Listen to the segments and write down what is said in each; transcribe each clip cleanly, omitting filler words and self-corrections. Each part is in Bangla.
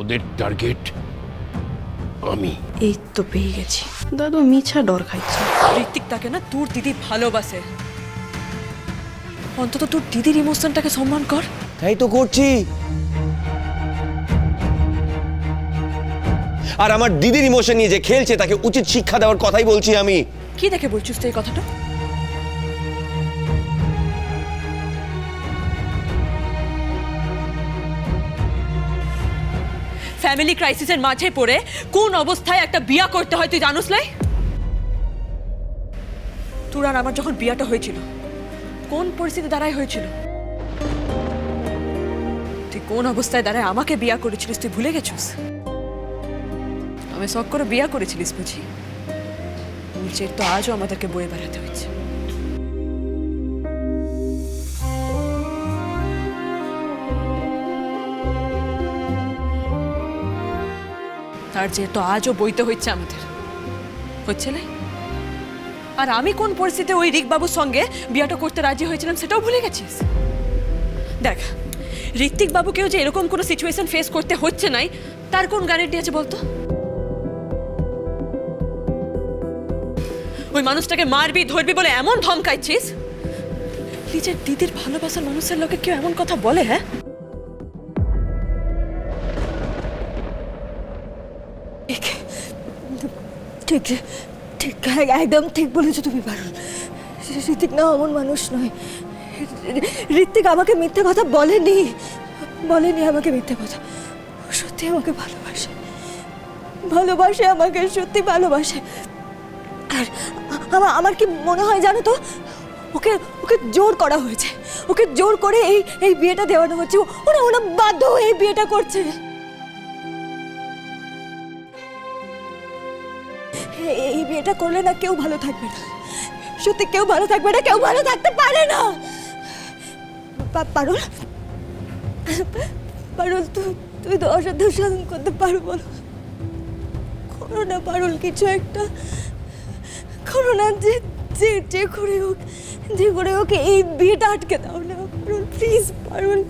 ওদের টার্গেট আমি। এই তো পেয়ে গেছি। দাদু মিছা ডর খাইছে। ঋত্বিক তাকে না তোর দিদি ভালোবাসে। অন্তত তোর দিদির ইমোশনটাকে সম্মান কর। তাই তো করছি। আর আমার দিদির ইমোশন নিয়ে যে খেলছে তাকে উচিত শিক্ষা দেওয়ার কথাই বলছি আমি। কি দেখে বলছিস তুই এই কথাটা? ফ্যামিলি ক্রাইসিসের মাঝে পড়ে কোন অবস্থায় একটা বিয়া করতে হয় তুই জানোস লাই? তোর আর আমার যখন বিয়াটা হয়েছিল কোন পরিস্থিতি দ্বারাই হয়েছিল? তুই কোন অবস্থায় দ্বারাই আমাকে বিয়া করেছিলিস তুই ভুলে গেছিস? আমি শখ করে বিয়া করেছিলিস বুঝি? নিজের তো আজও আমাদেরকে বয়ে বেড়াতে হচ্ছে। তার যে তো আজও বইতে হচ্ছে আমাদের, হচ্ছে না? আর আমি কোন পরিস্থিতিতে ওই রিক বাবুর সঙ্গে বিয়াটা করতে রাজি হয়েছিলাম সেটাও ভুলে গেছিস? দেখ, ঋত্বিক বাবুকেও যে এরকম কোনো সিচুয়েশন ফেস করতে হচ্ছে নাই তার কোন গ্যারান্টি আছে বলতো? ওই মানুষটাকে মারবি ধরবি বলে এমন ধমকাইছিস, নিজের দিদির ভালোবাসার মানুষের লোকে কেউ এমন কথা বলে? হ্যাঁ, ঠিক ঠিক একদম ঠিক বলেছো তুমি পারুল। ঋত্বিক না অমন মানুষ নয়। ঋত্বিক আমাকে মিথ্যে কথা বলেনি, বলেনি আমাকে মিথ্যে কথা। ও সত্যি আমাকে ভালোবাসে, ভালোবাসে আমাকে, সত্যি ভালোবাসে। আর আমার কি মনে হয় জানো তো, ওকে ওকে জোর করা হয়েছে, ওকে জোর করে এই বিয়েটা দেওয়ানো হচ্ছে। ওরা বাধ্য হয়ে এই বিয়েটা করছে। এই বিয়েটা করলে না কেউ ভালো থাকবে না, সত্যি কেউ ভালো থাকবে না, কেউ ভালো থাকতে পারে না। পারুল, পারুল তুই তো অসাধ্য সাধন করতে পারো, বলো করো না পারুল, কিছু একটা করো না। যে করে হোক এই বিয়েটা আটকে দাও না Parul, please Parul.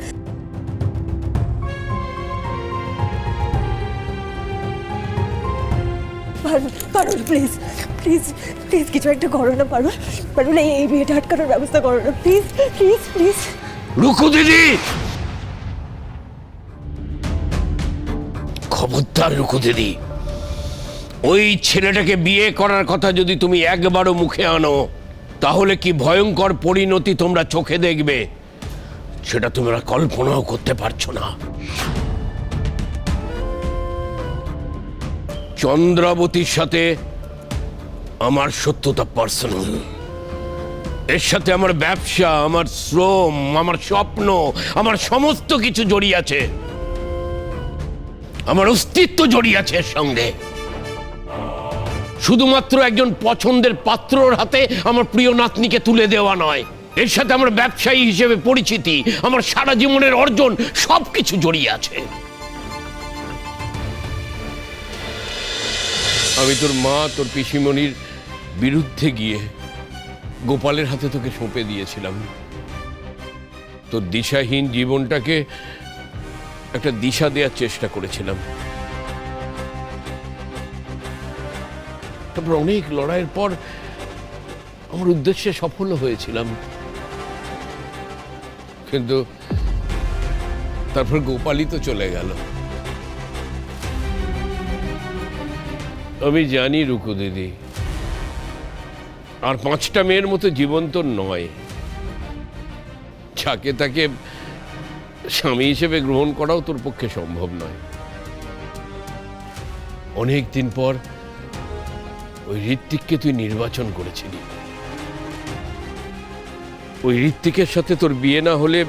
Parul please please please কিছু একটা করো না পারুল, পারুল এই বিয়েটা আটকানোর ব্যবস্থা করো না, প্লিজ প্লিজ প্লিজ। রুকু দিদি, খবরদার রুকু দিদি, ওই ছেলেটাকে বিয়ে করার কথা যদি তুমি একবারও মুখে আনো তাহলে কি ভয়ঙ্কর পরিণতি তোমরা চোখে দেখবে সেটা তোমরা কল্পনাও করতে পারছো না। চন্দ্রাবতীর সাথে আমার সত্যতা পার্সোনাল, এর সাথে আমার ব্যবসা, আমার শ্রম, আমার স্বপ্ন, আমার সমস্ত কিছু জড়িয়ে আছে, আমার অস্তিত্ব জড়িয়ে আছে এর সঙ্গে। শুধুমাত্র একজন পছন্দের পাত্রর হাতে আমার প্রিয় নাতনিকে তুলে দেওয়া নয়, এর সাথে আমার ব্যবসায়ী হিসেবে পরিচিতি, আমার সারা জীবনের অর্জন সবকিছু জড়িয়ে আছে। আমি তোর মা, তোর পিসিমণির বিরুদ্ধে গিয়ে গোপালের হাতে তোকে সঁপে দিয়েছিলাম। তোর দিশাহীন জীবনটাকে একটা দিশা দেওয়ার চেষ্টা করেছিলাম। তারপর অনেক লড়াইয়ের পর আমার উদ্দেশ্যে সফল হয়েছিলাম, কিন্তু তারপর গোপালই তো চলে গেল। আমি জানি রুকু দিদি, আর 5টা মেয়ের মতো জীবন তো নয়, যাকে তাকে স্বামী হিসেবে গ্রহণ করাও তোর পক্ষে সম্ভব নয়। অনেক দিন পর ওই ঋত্বিককে তুই নির্বাচন করেছিলি। ওই ঋত্বিকের সাথে তোর বিয়ে না হলে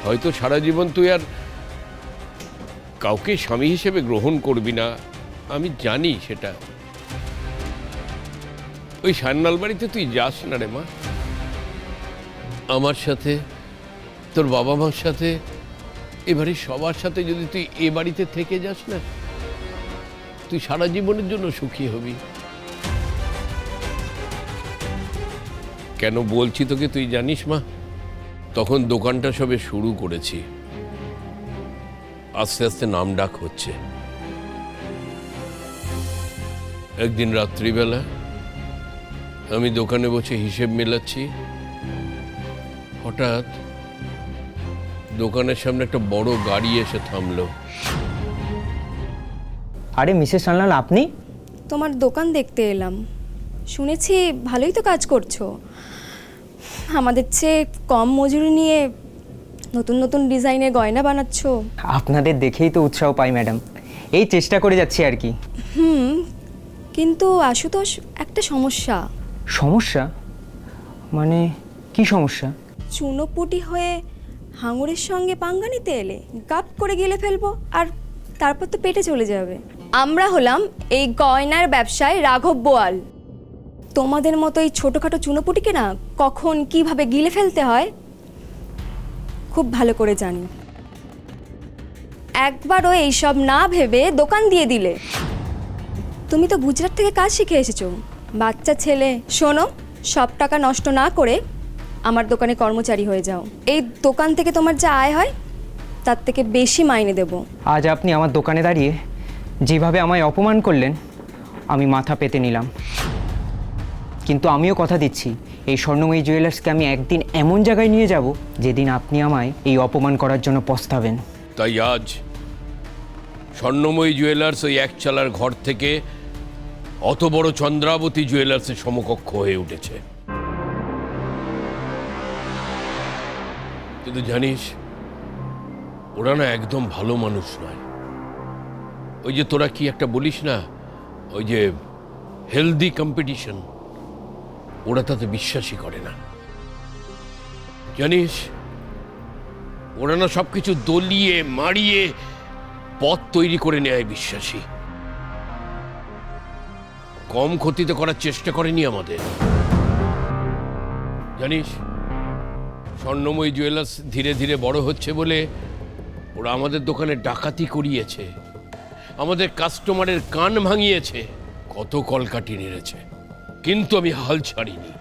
হয়তো সারা জীবন তুই আর কাউকে স্বামী হিসেবে গ্রহণ করবি না, আমি জানি সেটা। ওই সান্নাল বাড়িতে তুই যাস না রে মা, আমার সাথে, তোর বাবা মার সাথে, এবারে সবার সাথে যদি তুই এ বাড়িতে থেকে যাস না, তুই সারা জীবনের জন্য সুখী হবি। কেন বলছি তোকে তুই জানিস মা? তখন দোকানটা সবে শুরু করেছি, আস্তে আস্তে নাম ডাক হচ্ছে। একদিন রাত্রিবেলা আমি দোকানে বসে হিসেব মেলাচ্ছি, হঠাৎ দোকানের সামনে একটা বড় গাড়ি এসে থামলো। আরে মিসেস সান্যাল, আপনি? তোমার দোকান দেখতে এলাম, শুনেছি ভালোই তো কাজ করছো। আমাদের চেয়ে কম মজুরি নিয়ে নতুন নতুন ডিজাইনের গয়না বানাচ্ছো। আপনাদের দেখেই তো উৎসাহ পাই ম্যাডাম, এই চেষ্টা করে যাচ্ছি আর কি। কিন্তু আশুতোষ, একটা সমস্যা। সমস্যা? মানে কি সমস্যা? চুনোপুটি হয়ে হাঙরের সঙ্গে পাঙ্গা নিতে এলে গাপ করে গেলে ফেলবো, আর তারপর তো পেটে চলে যাবে। আমরা হলাম এই গয়নার ব্যবসায় রাঘব বোয়াল। তোমাদের মতো এই ছোটোখাটো চুনোপুটিকে না কখন কিভাবে গিলে ফেলতে হয় খুব ভালো করে জানি। একবারও এইসব না ভেবে দোকান দিয়ে দিলে। তুমি তো গুজরাট থেকে কাজ শিখে এসেছো, বাচ্চা ছেলে। শোনো, সব টাকা নষ্ট না করে আমার দোকানে কর্মচারী হয়ে যাও। এই দোকান থেকে তোমার যা আয় হয় তার থেকে বেশি মাইনে দেব। আজ আপনি আমার দোকানে দাঁড়িয়ে যেভাবে আমায় অপমান করলেন, আমি মাথা পেতে নিলাম। কিন্তু আমিও কথা দিচ্ছি, এই স্বর্ণময়ী জুয়েলার্সকে আমি একদিন এমন জায়গায় নিয়ে যাব যেদিন আপনি আমায় এই অপমান করার জন্য পস্তাবেন। তাই আজ স্বর্ণময়ী জুয়েলার্স ওই একচালার ঘর থেকে অত বড় চন্দ্রাবতী জুয়েলার্সের সমকক্ষ হয়ে উঠেছে। কিন্তু জানিস, ওরা না একদম ভালো মানুষ নয়। ওই যে তোরা কি একটা বলিস না, ওই যে হেলদি কম্পিটিশন, ওরা তাতে বিশ্বাসই করে না। জানিস, ওরা না সবকিছু দলিয়ে মারিয়ে পথ তৈরি করে নেয় বিশ্বাসী। কম ক্ষতিতে করার চেষ্টা করেনি আমাদের। জানিস, স্বর্ণময়ী জুয়েলার্স ধীরে ধীরে বড় হচ্ছে বলে ওরা আমাদের দোকানে ডাকাতি করিয়েছে, আমাদের কাস্টমারের কান ভাঙিয়েছে, কত কলকাঠি নেড়েছে, কিন্তু আমি হাল ছাড়িনি।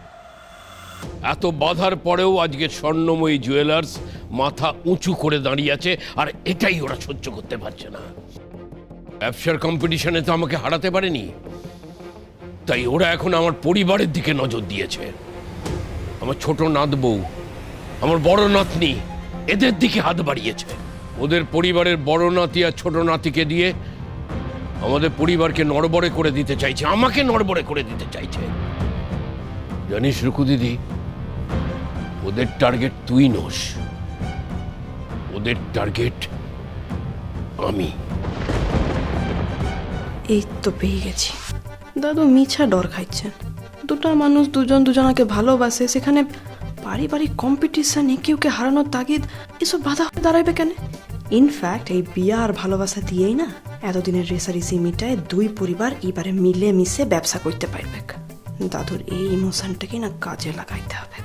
এত বাধার পরেও আজকে স্বর্ণময়ী জুয়েলার্স মাথা উঁচু করে দাঁড়িয়ে আছে, আর এটাই ওরা সহ্য করতে পারছে না। ব্যবসার কম্পিটিশনে তো আমাকে হারাতে পারেনি, তাই ওরা এখন আমার পরিবারের দিকে নজর দিয়েছে। আমার ছোট নাত বউ, আমার বড় নাতনি, এদের দিকে হাত বাড়িয়েছে। ওদের পরিবারের বড় নাতি আর ছোট নাতিকে দিয়ে আমাদের পরিবারকে নড়বড়ে করে দিতে চাইছে, আমাকে নড়বড়ে করে দিতে চাইছে। জানিস রুকু দিদি, ওদের টার্গেট তুই নোস, ওদের টার্গেট আমি। এই তো পেয়ে গেছি। দাদু মিছা ডর খাইছেন। দুটা মানুষ দুজন দুজনাকে ভালোবাসে, সেখানে পারিবারিক কম্পিটিশনে কেউকে হারানোর তাগিদ এসব বাধা হয়ে দাঁড়াবে কেন? ইনফ্যাক্ট এই বিয়া আর ভালোবাসা দিয়েই না এতদিনের রেসারেসি মিটায় দুই পরিবার এবারে মিলে মিশে ব্যবসা করতে পারবে। দাদুর এই ইমোশনটাকে না কাজে লাগাইতে হবে।